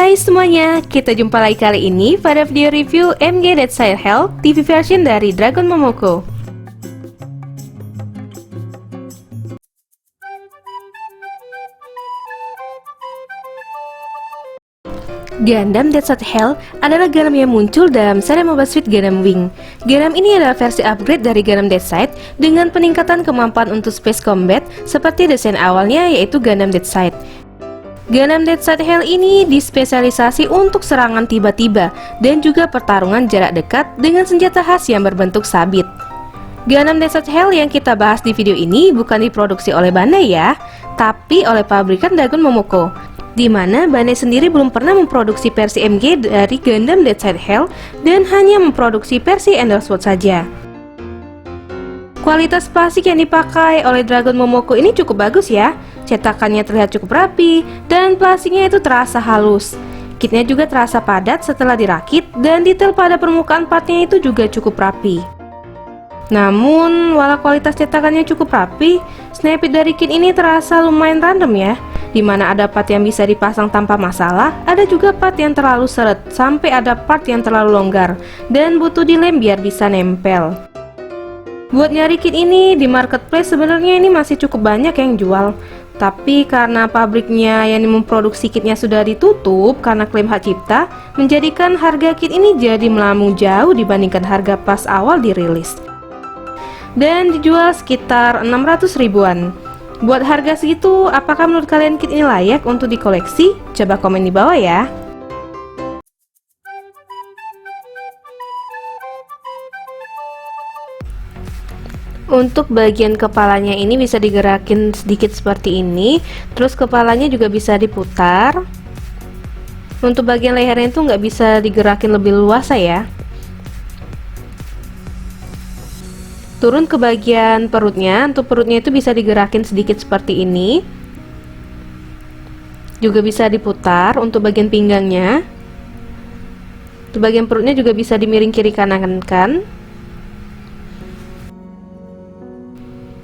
Hai semuanya, kita jumpa lagi kali ini pada video review MG Dead Side Hell TV version dari Dragon Momoko. Gundam Dead Side Hell adalah Gundam yang muncul dalam seri Mobile Suit Gundam Wing. Gundam ini adalah versi upgrade dari Gundam Dead Side dengan peningkatan kemampuan untuk space combat seperti desain awalnya, yaitu Gundam Dead Side. Gundam Dead Side Hell ini dispesialisasi untuk serangan tiba-tiba dan juga pertarungan jarak dekat dengan senjata khas yang berbentuk sabit. Gundam Dead Side Hell yang kita bahas di video ini bukan diproduksi oleh Bandai ya, tapi oleh pabrikan Dragon Momoko, di mana Bandai sendiri belum pernah memproduksi versi MG dari Gundam Dead Side Hell dan hanya memproduksi versi Endersword saja. Kualitas plastik yang dipakai oleh Dragon Momoko ini cukup bagus ya. Cetakannya terlihat cukup rapi dan plastiknya itu terasa halus. Kitnya juga terasa padat setelah dirakit dan detail pada permukaan partnya itu juga cukup rapi. Namun, walau kualitas cetakannya cukup rapi, snap fit dari kit ini terasa lumayan random ya. Dimana ada part yang bisa dipasang tanpa masalah, ada juga part yang terlalu seret, sampai ada part yang terlalu longgar dan butuh dilem biar bisa nempel. Buat nyari kit ini di marketplace sebenarnya ini masih cukup banyak yang jual. Tapi karena pabriknya yang memproduksi kitnya sudah ditutup karena klaim hak cipta, menjadikan harga kit ini jadi melambung jauh dibandingkan harga pas awal dirilis. Dan dijual sekitar 600 ribuan. Buat harga segitu, apakah menurut kalian kit ini layak untuk dikoleksi? Coba komen di bawah ya. Untuk bagian kepalanya ini bisa digerakin sedikit seperti ini, terus kepalanya juga bisa diputar. Untuk bagian lehernya itu nggak bisa digerakin lebih luas ya. Turun ke bagian perutnya, untuk perutnya itu bisa digerakin sedikit seperti ini. Juga bisa diputar untuk bagian pinggangnya. Untuk bagian perutnya juga bisa dimiring kiri kanan kan.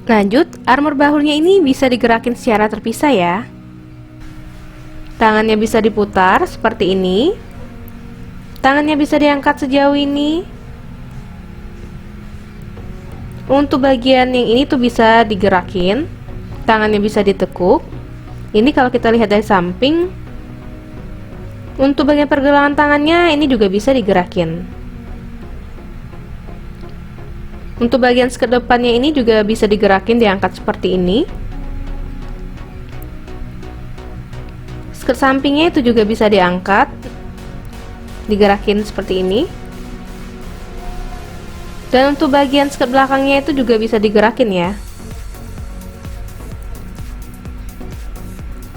Lanjut, armor bahunya ini bisa digerakin secara terpisah ya. Tangannya bisa diputar seperti ini. Tangannya bisa diangkat sejauh ini. Untuk bagian yang ini tuh bisa digerakin. Tangannya bisa ditekuk. Ini kalau kita lihat dari samping. Untuk bagian pergelangan tangannya ini juga bisa digerakin. Untuk bagian skirt depannya ini juga bisa digerakin, diangkat seperti ini. Skirt sampingnya itu juga bisa diangkat, digerakin seperti ini. Dan untuk bagian skirt belakangnya itu juga bisa digerakin ya.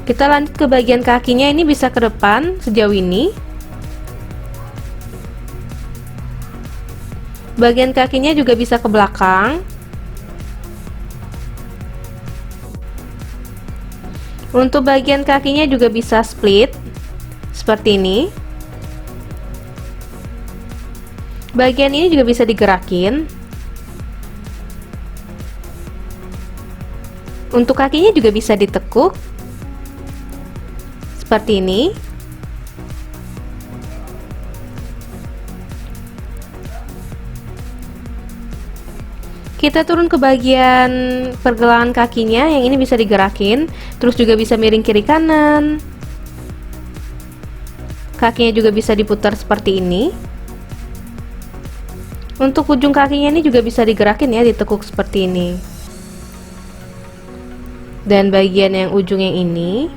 Kita lanjut ke bagian kakinya, ini bisa ke depan sejauh ini. Bagian kakinya juga bisa ke belakang. Untuk bagian kakinya juga bisa split seperti ini. Bagian ini juga bisa digerakin. Untuk kakinya juga bisa ditekuk seperti ini. Kita turun ke bagian pergelangan kakinya, yang ini bisa digerakin, terus juga bisa miring kiri kanan. Kakinya juga bisa diputar seperti ini. Untuk ujung kakinya ini juga bisa digerakin ya, ditekuk seperti ini. Dan bagian yang ujung yang ini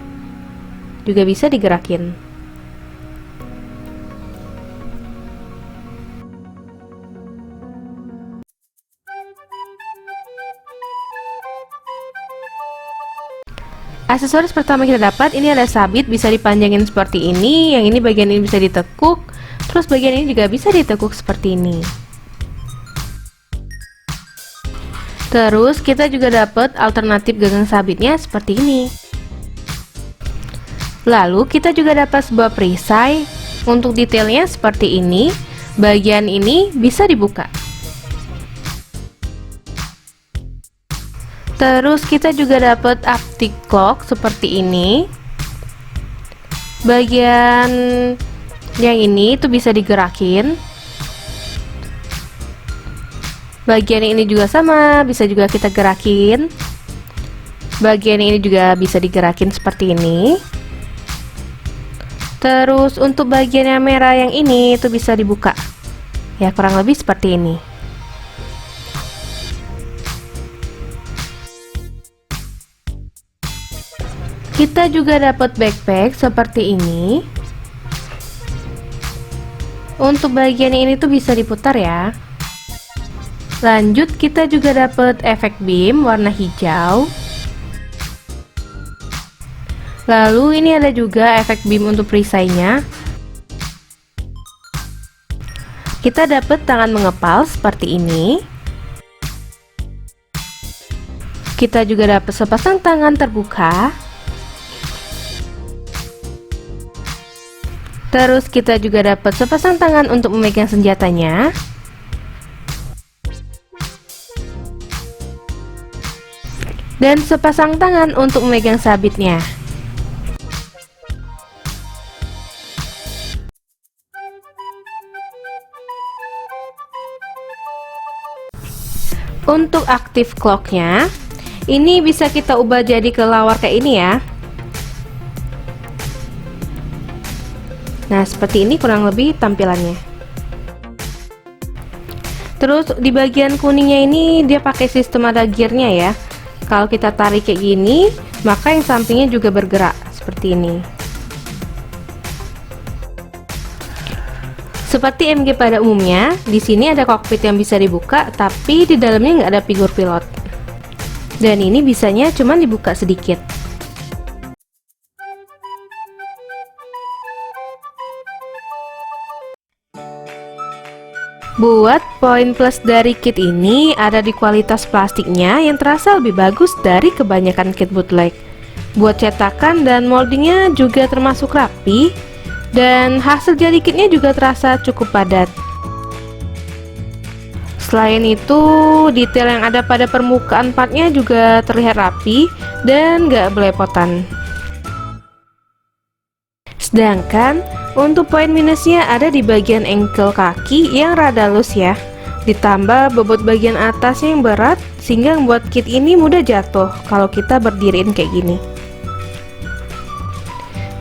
juga bisa digerakin. Aksesoris pertama kita dapat ini ada sabit, bisa dipanjangin seperti ini. Yang ini bagian ini bisa ditekuk, terus bagian ini juga bisa ditekuk seperti ini. Terus kita juga dapat alternatif gagang sabitnya seperti ini. Lalu kita juga dapat sebuah perisai. Untuk detailnya seperti ini. Bagian ini bisa dibuka. Terus kita juga dapat optic clock seperti ini. Bagian yang ini tuh bisa digerakin. Bagian ini juga sama, bisa juga kita gerakin. Bagian ini juga bisa digerakin seperti ini. Terus untuk bagian yang merah yang ini itu bisa dibuka. Ya, kurang lebih seperti ini. Kita juga dapat backpack seperti ini. Untuk bagian ini tuh bisa diputar ya. Lanjut, kita juga dapat efek beam warna hijau. Lalu ini ada juga efek beam untuk perisainya. Kita dapat tangan mengepal seperti ini. Kita juga dapat sepasang tangan terbuka. Terus kita juga dapat sepasang tangan untuk memegang senjatanya. Dan sepasang tangan untuk memegang sabitnya. Untuk aktif clocknya, ini bisa kita ubah jadi kelelawar kayak ini ya. Nah, seperti ini kurang lebih tampilannya. Terus di bagian kuningnya ini dia pakai sistem ada gearnya ya. Kalau kita tarik kayak gini, maka yang sampingnya juga bergerak seperti ini. Seperti MG pada umumnya, di sini ada kokpit yang bisa dibuka, tapi di dalamnya nggak ada figur pilot. Dan ini bisanya cuma dibuka sedikit. Buat poin plus dari kit ini ada di kualitas plastiknya yang terasa lebih bagus dari kebanyakan kit bootleg. Buat cetakan dan moldingnya juga termasuk rapi, dan hasil jadi kitnya juga terasa cukup padat. Selain itu, detail yang ada pada permukaan partnya juga terlihat rapi dan gak belepotan. Sedangkan untuk poin minusnya ada di bagian ankle kaki yang rada loose ya. Ditambah bobot bagian atasnya yang berat sehingga membuat kit ini mudah jatuh kalau kita berdiriin kayak gini.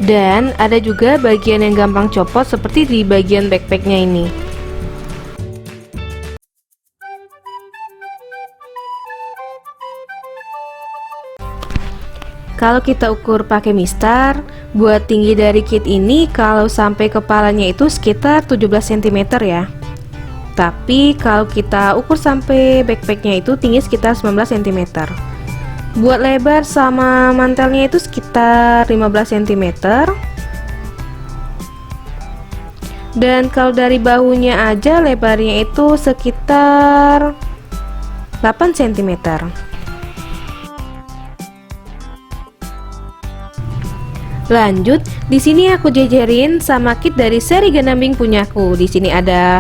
Dan ada juga bagian yang gampang copot seperti di bagian backpacknya ini. Kalau kita ukur pakai mistar, buat tinggi dari kit ini kalau sampai kepalanya itu sekitar 17 cm ya. Tapi kalau kita ukur sampai backpacknya itu tinggi sekitar 19 cm. Buat lebar sama mantelnya itu sekitar 15 cm. Dan kalau dari bahunya aja lebarnya itu sekitar 8 cm. Lanjut, di sini aku jajarin sama kit dari seri Gundam Wing punyaku. Di sini ada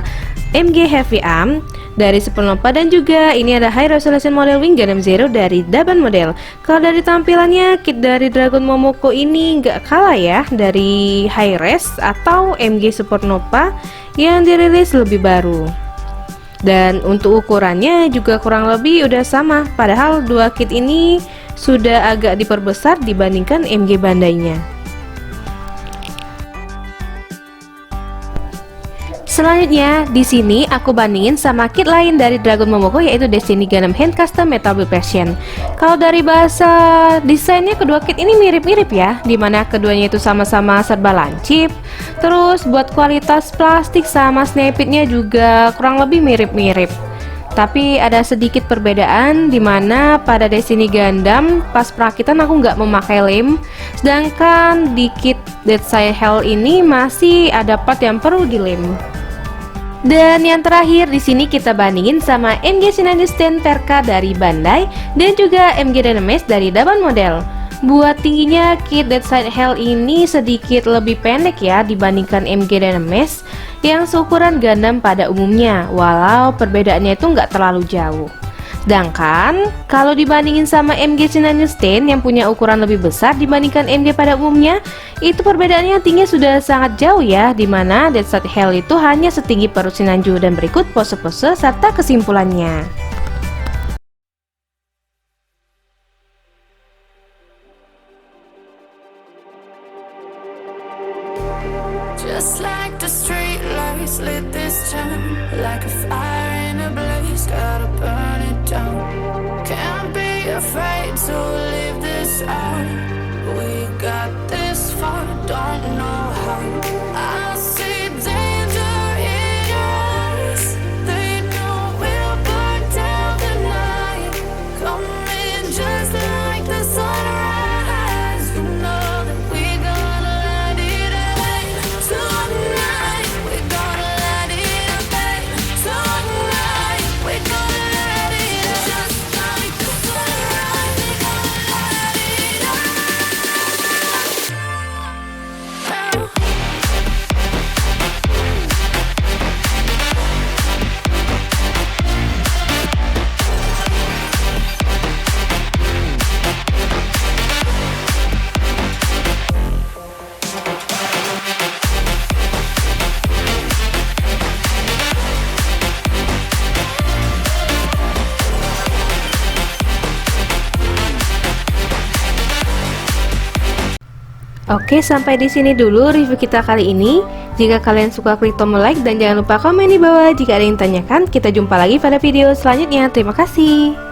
MG Heavy Arm dari Supernova dan juga ini ada High Resolution Model Wing Gundam Zero dari Daban Model. Kalau dari tampilannya, kit dari Dragon Momoko ini nggak kalah ya dari High Res atau MG Supernova yang dirilis lebih baru. Dan untuk ukurannya juga kurang lebih udah sama, padahal dua kit ini sudah agak diperbesar dibandingkan MG Bandai-nya. Selanjutnya, di sini aku bandingin sama kit lain dari Dragon Momoko yaitu Destiny Gundam Hand Custom Metal Build Version. Kalau dari bahasa desainnya kedua kit ini mirip-mirip ya, dimana keduanya itu sama-sama serba lancip. Terus buat kualitas plastik sama snapitnya juga kurang lebih mirip-mirip. Tapi ada sedikit perbedaan dimana pada Destiny Gundam pas perakitan aku nggak memakai lem, sedangkan di kit Dead Side Hell ini masih ada part yang perlu dilem. Dan yang terakhir di sini kita bandingin sama MG Shinai Stand Perka dari Bandai dan juga MG Dynamesh dari Daban Model. Buat tingginya kit Dead Side Hell ini sedikit lebih pendek ya dibandingkan MG Dynamesh yang seukuran Gundam pada umumnya, walau perbedaannya itu nggak terlalu jauh. Sedangkan kalau dibandingin sama MG Sinanjustein yang punya ukuran lebih besar dibandingkan MG pada umumnya, itu perbedaannya tingginya sudah sangat jauh ya, dimana Deadstar Hell itu hanya setinggi perut Sinanju. Dan berikut pose-pose serta kesimpulannya. Just like the street lights lit this town, like a fire in a blaze, gotta burn it down. Can't be afraid to leave this out. We got this far, don't know how. I see danger in your eyes. They know we'll burn down the night. Coming just like the sunrise. You know that we're gonna light it up tonight. We're gonna light it up tonight. We're gonna light it up just like the sunrise. We're gonna light it up now. Oke, sampai di sini dulu review kita kali ini. Jika kalian suka, klik tombol like dan jangan lupa komen di bawah jika ada yang ditanyakan. Kita jumpa lagi pada video selanjutnya. Terima kasih.